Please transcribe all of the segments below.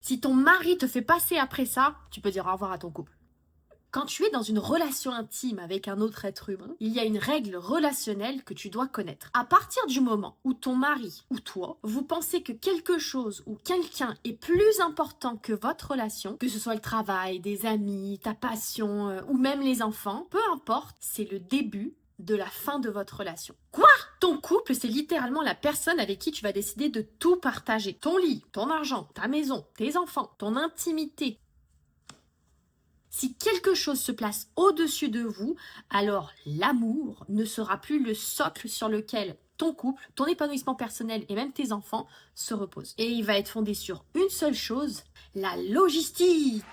Si ton mari te fait passer après ça, tu peux dire au revoir à ton couple. Quand tu es dans une relation intime avec un autre être humain, il y a une règle relationnelle que tu dois connaître. À partir du moment où ton mari ou toi, vous pensez que quelque chose ou quelqu'un est plus important que votre relation, que ce soit le travail, des amis, ta passion ou même les enfants, peu importe, c'est le début de la fin de votre relation. Quoi? Ton couple, c'est littéralement la personne avec qui tu vas décider de tout partager. Ton lit, ton argent, ta maison, tes enfants, ton intimité. Si quelque chose se place au-dessus de vous, alors l'amour ne sera plus le socle sur lequel ton couple, ton épanouissement personnel et même tes enfants se reposent. Et il va être fondé sur une seule chose, la logistique.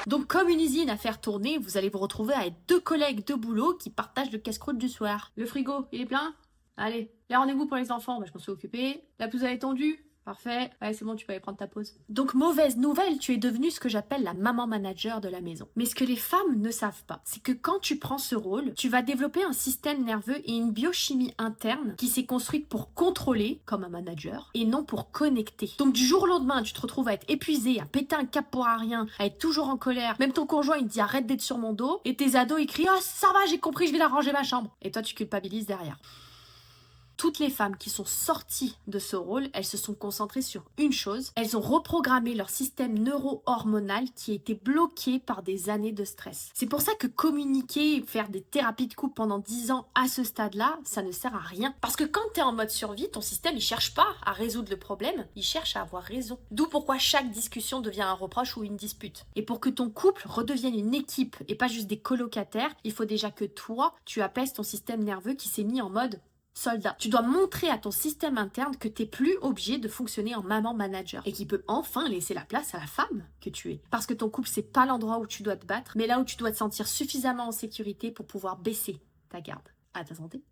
Donc comme une usine à faire tourner, vous allez vous retrouver avec deux collègues de boulot qui partagent le casse-croûte du soir. Le frigo, il est plein? Allez. Les rendez-vous pour les enfants, je m'en suis occupée. La pelouse elle est tendue? Parfait. Allez, c'est bon, tu peux aller prendre ta pause. Donc, mauvaise nouvelle, tu es devenue ce que j'appelle la maman manager de la maison. Mais ce que les femmes ne savent pas, c'est que quand tu prends ce rôle, tu vas développer un système nerveux et une biochimie interne qui s'est construite pour contrôler, comme un manager, et non pour connecter. Donc, du jour au lendemain, tu te retrouves à être épuisé, à péter un cap pour rien, à être toujours en colère. Même ton conjoint, il te dit arrête d'être sur mon dos. Et tes ados, ils crient, ah, ça va, j'ai compris, je vais la ranger ma chambre. Et toi, tu culpabilises derrière. Toutes les femmes qui sont sorties de ce rôle, elles se sont concentrées sur une chose. Elles ont reprogrammé leur système neuro-hormonal qui a été bloqué par des années de stress. C'est pour ça que communiquer, faire des thérapies de couple pendant 10 ans à ce stade-là, ça ne sert à rien. Parce que quand tu es en mode survie, ton système, il cherche pas à résoudre le problème, il cherche à avoir raison. D'où pourquoi chaque discussion devient un reproche ou une dispute. Et pour que ton couple redevienne une équipe et pas juste des colocataires, il faut déjà que toi, tu apaises ton système nerveux qui s'est mis en mode soldat. Tu dois montrer à ton système interne que tu n'es plus obligé de fonctionner en maman manager et qu'il peut enfin laisser la place à la femme que tu es. Parce que ton couple, c'est pas l'endroit où tu dois te battre, mais là où tu dois te sentir suffisamment en sécurité pour pouvoir baisser ta garde. À ta santé.